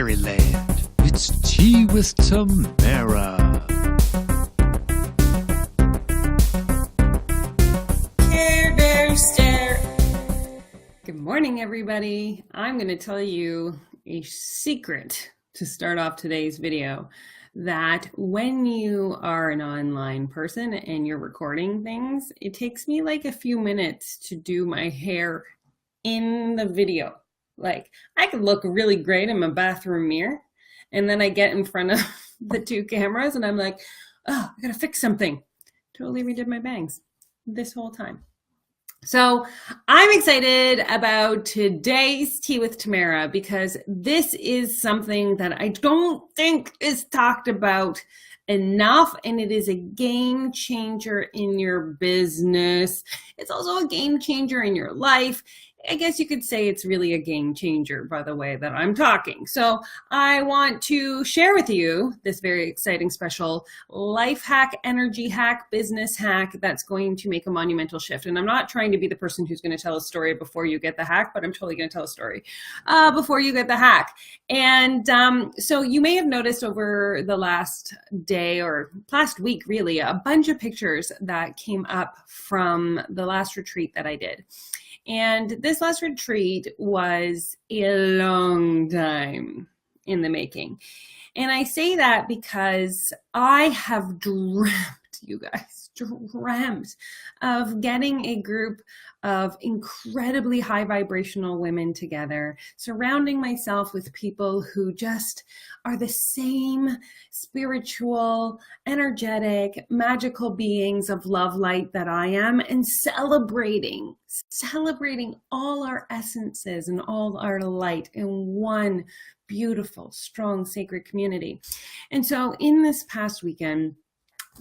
Maryland. It's Tea with Tamara. Care Bear Stare. Good morning, everybody. I'm going to tell you a secret to start off today's video, that when you are an online person and you're recording things, it takes me like a few minutes to do my hair in the video. Like, I could look really great in my bathroom mirror, and then I get in front of the two cameras and I'm like, oh, I gotta fix something. Totally redid my bangs this whole time. So I'm excited about today's Tea with Tamara because this is something that I don't think is talked about enough, and it is a game changer in your business. It's also a game changer in your life. I guess you could say it's really a game changer by the way that I'm talking. So I want to share with you this very exciting special life hack, energy hack, business hack that's going to make a monumental shift. And I'm not trying to be the person who's going to tell a story before you get the hack, but I'm totally going to tell a story before you get the hack. And so you may have noticed over the last day or last week, really, a bunch of pictures that came up from the last retreat that I did. And this last retreat was a long time in the making. And I say that because I have dreamt, you guys, dreamt of getting a group of incredibly high vibrational women together, surrounding myself with people who just are the same spiritual, energetic, magical beings of love light that I am, and celebrating all our essences and all our light in one beautiful, strong, sacred community. And so in this past weekend,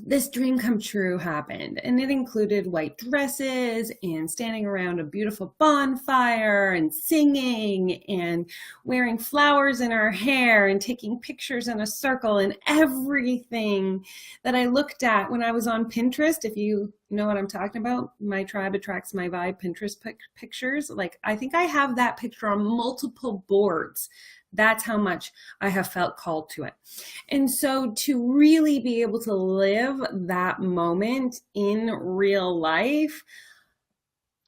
this dream come true happened, and it included white dresses and standing around a beautiful bonfire and singing and wearing flowers in our hair and taking pictures in a circle, and everything that I looked at when I was on Pinterest. If you know what I'm talking about, my tribe attracts my vibe Pinterest pictures. Like, I think I have that picture on multiple boards. That's how much I have felt called to it. And so to really be able to live that moment in real life,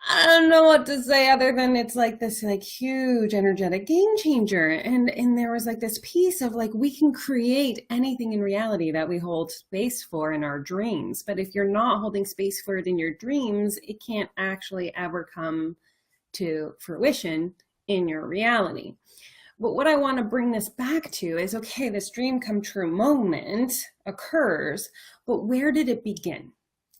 I don't know what to say other than it's like this like huge energetic game changer. And there was like this piece of like, we can create anything in reality that we hold space for in our dreams. But if you're not holding space for it in your dreams, it can't actually ever come to fruition in your reality. But what I want to bring this back to is, okay, this dream come true moment occurs, but where did it begin?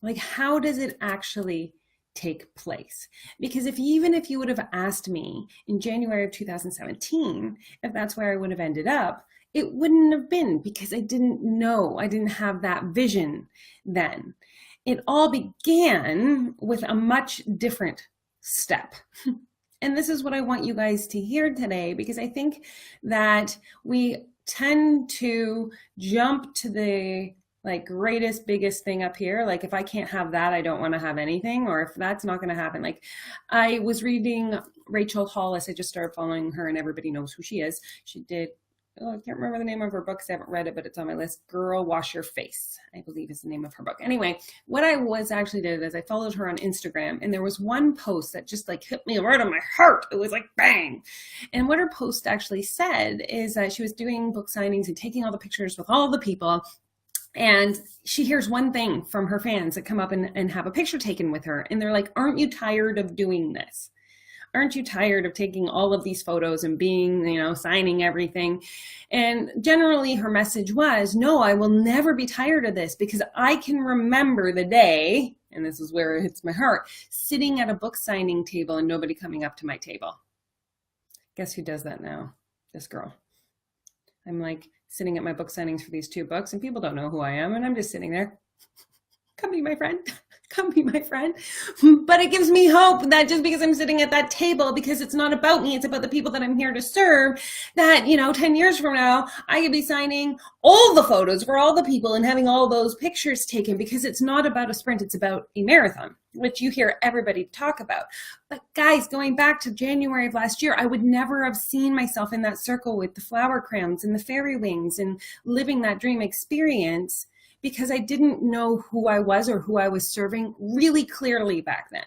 Like, how does it actually take place? Because even if you would have asked me in January of 2017, if that's where I would have ended up, it wouldn't have been, because I didn't know, I didn't have that vision then. It all began with a much different step. And this is what I want you guys to hear today, because I think that we tend to jump to the like greatest, biggest thing up here. Like, if I can't have that, I don't want to have anything, or if that's not going to happen. Like, I was reading Rachel Hollis. I just started following her, and everybody knows who she is. She did, I can't remember the name of her book because I haven't read it, but it's on my list. Girl, Wash Your Face, I believe is the name of her book. Anyway, what I was actually did is I followed her on Instagram, and there was one post that just like hit me right on my heart. It was like bang. And what her post actually said is that she was doing book signings and taking all the pictures with all the people. And she hears one thing from her fans that come up and have a picture taken with her. And they're like, aren't you tired of doing this? Aren't you tired of taking all of these photos and being, signing everything? And generally her message was, no, I will never be tired of this, because I can remember the day, and this is where it hits my heart, sitting at a book signing table and nobody coming up to my table. Guess who does that now? This girl. I'm like sitting at my book signings for these 2 books, and people don't know who I am, and I'm just sitting there. Come be my friend. Come be my friend. But it gives me hope that just because I'm sitting at that table, because it's not about me, it's about the people that I'm here to serve, that, 10 years from now, I could be signing all the photos for all the people and having all those pictures taken, because it's not about a sprint, it's about a marathon. which you hear everybody talk about. But guys, going back to January of last year, I would never have seen myself in that circle with the flower crowns and the fairy wings and living that dream experience, because I didn't know who I was or who I was serving really clearly back then.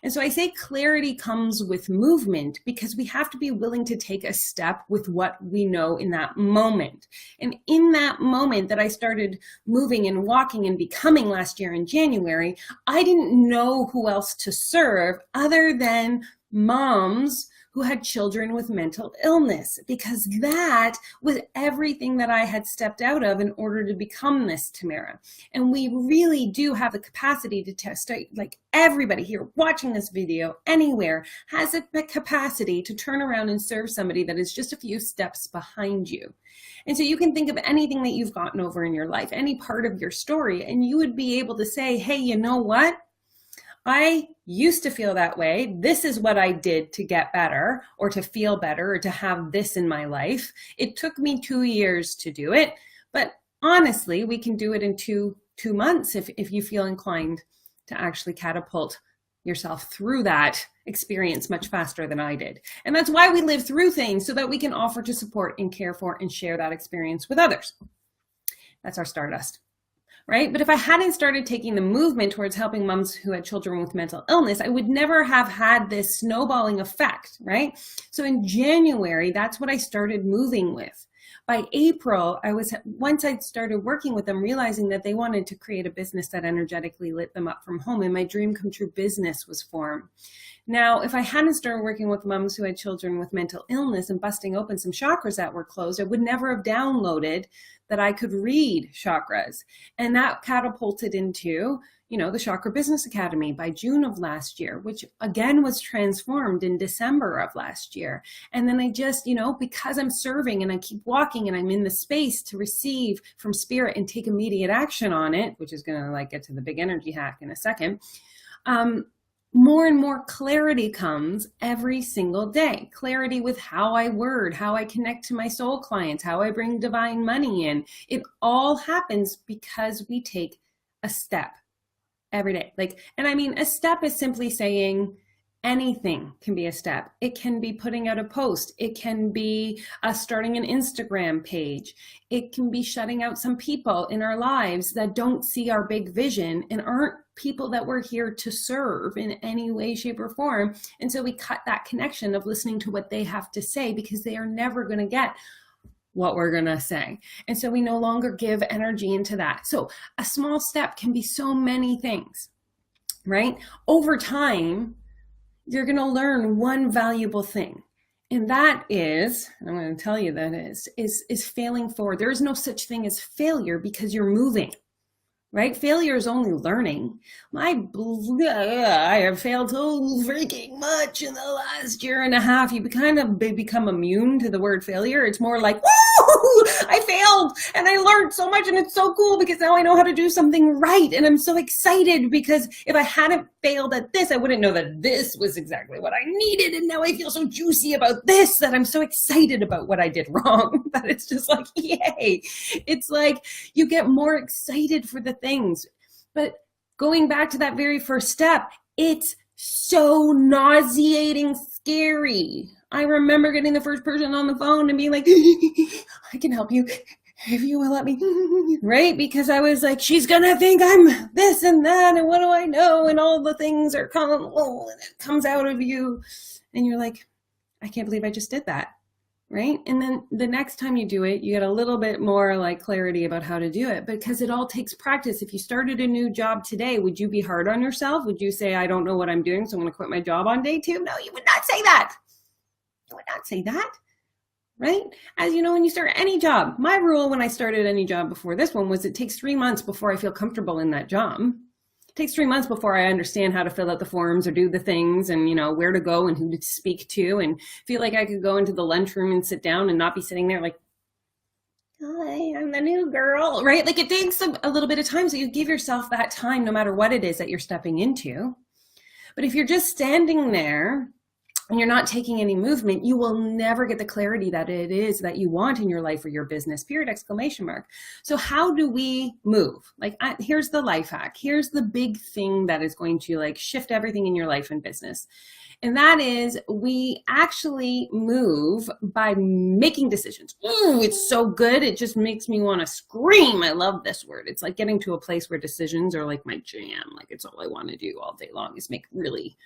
And so I say clarity comes with movement, because we have to be willing to take a step with what we know in that moment. And in that moment that I started moving and walking and becoming last year in January, I didn't know who else to serve other than moms who had children with mental illness, because that was everything that I had stepped out of in order to become this Tamara. And we really do have the capacity to test, like everybody here watching this video anywhere has the capacity to turn around and serve somebody that is just a few steps behind you. And so you can think of anything that you've gotten over in your life, any part of your story, and you would be able to say, hey, you know what? I used to feel that way. This is what I did to get better or to feel better or to have this in my life. It took me 2 years to do it, but honestly, we can do it in two months if you feel inclined to actually catapult yourself through that experience much faster than I did. And that's why we live through things, so that we can offer to support and care for and share that experience with others. That's our Stardust. Right? But if I hadn't started taking the movement towards helping moms who had children with mental illness, I would never have had this snowballing effect, right? So in January, that's what I started moving with. By April, once I started working with them, realizing that they wanted to create a business that energetically lit them up from home, and my dream come true business was formed. Now, if I hadn't started working with moms who had children with mental illness and busting open some chakras that were closed, I would never have downloaded that I could read chakras. And that catapulted into, the Chakra Business Academy by June of last year, which again was transformed in December of last year. And then I just, because I'm serving and I keep walking and I'm in the space to receive from spirit and take immediate action on it, which is going to get to the big energy hack in a second, more and more clarity comes every single day. Clarity with how I word, how I connect to my soul clients, how I bring divine money in. It all happens because we take a step every day. A step is simply saying anything can be a step. It can be putting out a post. It can be starting an Instagram page. It can be shutting out some people in our lives that don't see our big vision and aren't people that we're here to serve in any way, shape, or form. And so we cut that connection of listening to what they have to say, because they are never going to get what we're going to say. And so we no longer give energy into that. So a small step can be so many things, right? Over time, you're going to learn one valuable thing. And that is, and I'm going to tell you that is failing forward. There is no such thing as failure, because you're moving. Right? Failure is only learning. I have failed so freaking much in the last year and a half. You kind of become immune to the word failure. It's more like, woo, I failed and I learned so much, and it's so cool because now I know how to do something right. And I'm so excited, because if I hadn't failed at this, I wouldn't know that this was exactly what I needed. And now I feel so juicy about this that I'm so excited about what I did wrong. That it's just like, yay. It's like you get more excited for the things. But going back to that very first step, it's so nauseating scary. I remember getting the first person on the phone and being like, I can help you if you will let me, right? Because I was like, she's gonna think I'm this and that, and what do I know? And all the things are coming, and it comes out of you. And you're like, I can't believe I just did that. Right? And then the next time you do it, you get a little bit more clarity about how to do it, because it all takes practice. If you started a new job today, would you be hard on yourself? Would you say, I don't know what I'm doing, so I'm going to quit my job on day 2? No, you would not say that. You would not say that. Right? As you know, when you start any job, my rule when I started any job before this one was it takes 3 months before I feel comfortable in that job. It takes 3 months before I understand how to fill out the forms or do the things and, where to go and who to speak to, and feel like I could go into the lunchroom and sit down and not be sitting there like, hi, I'm the new girl, right? It takes a little bit of time. So you give yourself that time, no matter what it is that you're stepping into. But if you're just standing there and you're not taking any movement, you will never get the clarity that it is that you want in your life or your business, period, exclamation mark. So how do we move? Like, here's the life hack. Here's the big thing that is going to like shift everything in your life and business. And that is, we actually move by making decisions. Ooh, it's so good. It just makes me want to scream. I love this word. It's like getting to a place where decisions are like my jam. Like, it's all I want to do all day long is make really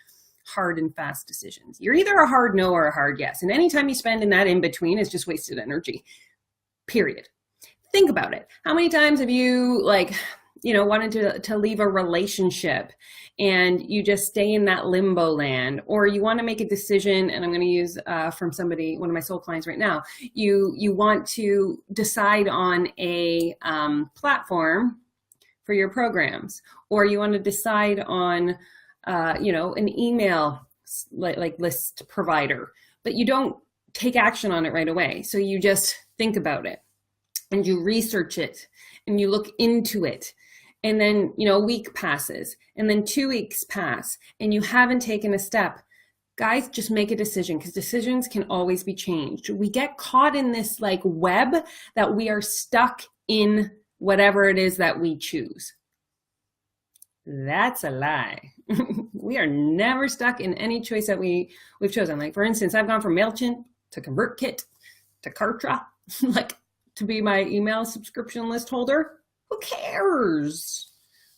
hard and fast decisions. You're either a hard no or a hard yes. And anytime you spend in that in between is just wasted energy, period. Think about it. How many times have you wanted to leave a relationship and you just stay in that limbo land, or you want to make a decision, and I'm going to use from somebody, one of my soul clients right now, you want to decide on a platform for your programs, or you want to decide on an email like list provider, but you don't take action on it right away. So you just think about it and you research it and you look into it. And then, a week passes and then 2 weeks pass and you haven't taken a step. Guys, just make a decision, because decisions can always be changed. We get caught in this like web that we are stuck in whatever it is that we choose. That's a lie. We are never stuck in any choice that we've chosen. Like, for instance, I've gone from MailChimp to ConvertKit to Kartra, like, to be my email subscription list holder. Who cares,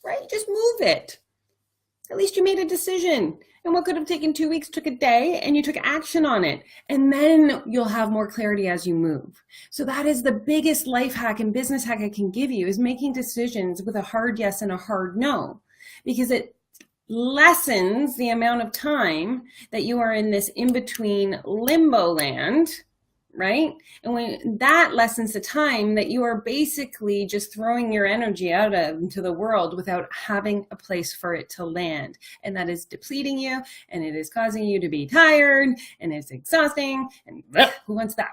right? Just move it. At least you made a decision. And what could have taken 2 weeks took a day, and you took action on it. And then you'll have more clarity as you move. So that is the biggest life hack and business hack I can give you, is making decisions with a hard yes and a hard no, because it lessens the amount of time that you are in this in-between limbo land, right? And when that lessens the time that you are basically just throwing your energy out into the world without having a place for it to land. And that is depleting you, and it is causing you to be tired, and it's exhausting, and who wants that?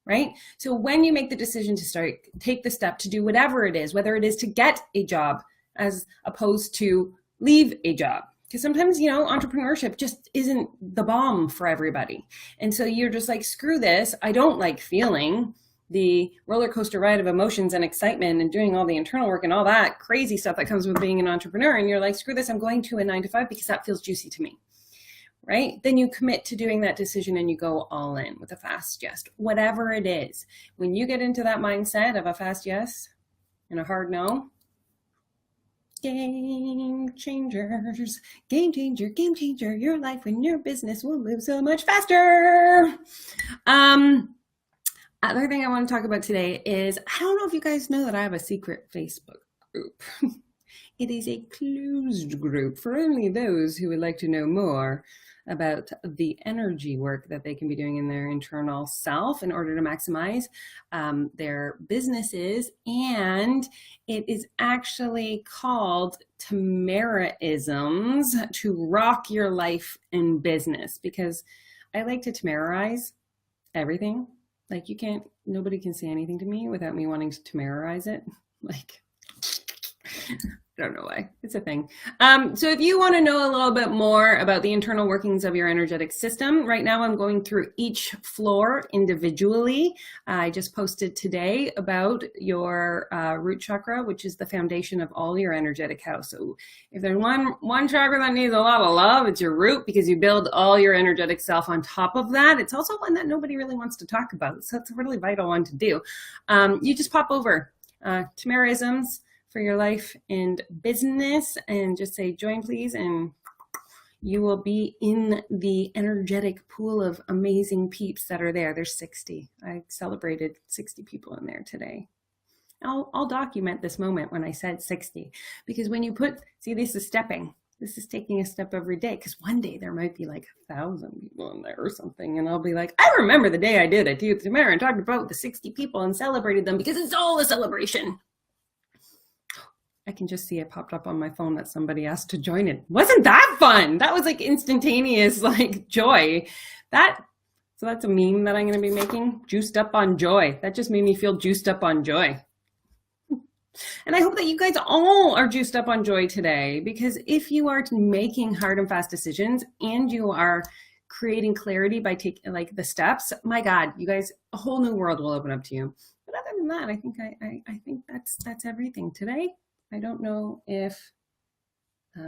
Right? So when you make the decision to take the step to do whatever it is, whether it is to get a job as opposed to leave a job, because sometimes, entrepreneurship just isn't the bomb for everybody. And so you're just like, screw this. I don't like feeling the roller coaster ride of emotions and excitement and doing all the internal work and all that crazy stuff that comes with being an entrepreneur. And you're like, screw this. I'm going to a 9-to-5 because that feels juicy to me. Right? Then you commit to doing that decision and you go all in with a fast yes, whatever it is. When you get into that mindset of a fast yes and a hard no, game changers, game changer, your life and your business will move so much faster. Other thing I want to talk about today is, I don't know if you guys know that I have a secret Facebook group. It is a closed group for only those who would like to know more about the energy work that they can be doing in their internal self in order to maximize their businesses. And it is actually called Tamaraisms to rock your life and business, because I like to Tamarize everything. Like, nobody can say anything to me without me wanting to Tamarize it. Like, I don't know why. It's a thing. So if you want to know a little bit more about the internal workings of your energetic system, right now I'm going through each floor individually. I just posted today about your root chakra, which is the foundation of all your energetic house. So if there's one chakra that needs a lot of love, it's your root, because you build all your energetic self on top of that. It's also one that nobody really wants to talk about, so it's a really vital one to do. You just pop over Tamaraisms for your life and business and just say join please, and you will be in the energetic pool of amazing peeps that are there. There's 60. I celebrated 60 people in there today. I'll document this moment when I said 60, because when you see, this is stepping. This is taking a step every day, because one day there might be like 1,000 people in there or something, and I'll be like, I remember the day I did it to Tamara and talked about the 60 people and celebrated them, because it's all a celebration. I can just see it popped up on my phone that somebody asked to join it. Wasn't that fun? That was like instantaneous, like joy. So that's a meme that I'm going to be making. Juiced up on joy. That just made me feel juiced up on joy. And I hope that you guys all are juiced up on joy today, because if you are making hard and fast decisions and you are creating clarity by taking like the steps, my God, you guys, a whole new world will open up to you. But other than that, I think that's everything today. I don't know if I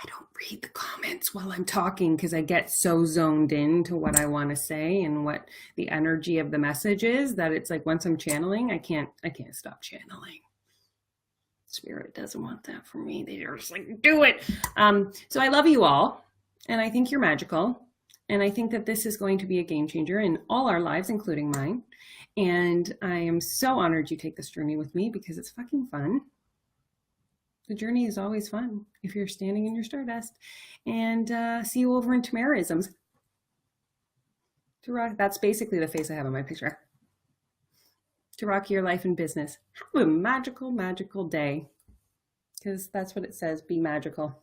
don't read the comments while I'm talking because I get so zoned in to what I want to say and what the energy of the message is that it's like once I'm channeling, I can't stop channeling. Spirit doesn't want that for me. They're just like, do it. So I love you all, and I think you're magical, and I think that this is going to be a game changer in all our lives, including mine. And I am so honored you take this journey with me because it's fucking fun. The journey is always fun if you're standing in your stardust. And see you over in Tamaraisms. To rock, that's basically the face I have on my picture. To rock your life and business. Have a magical, magical day. Because that's what it says, be magical.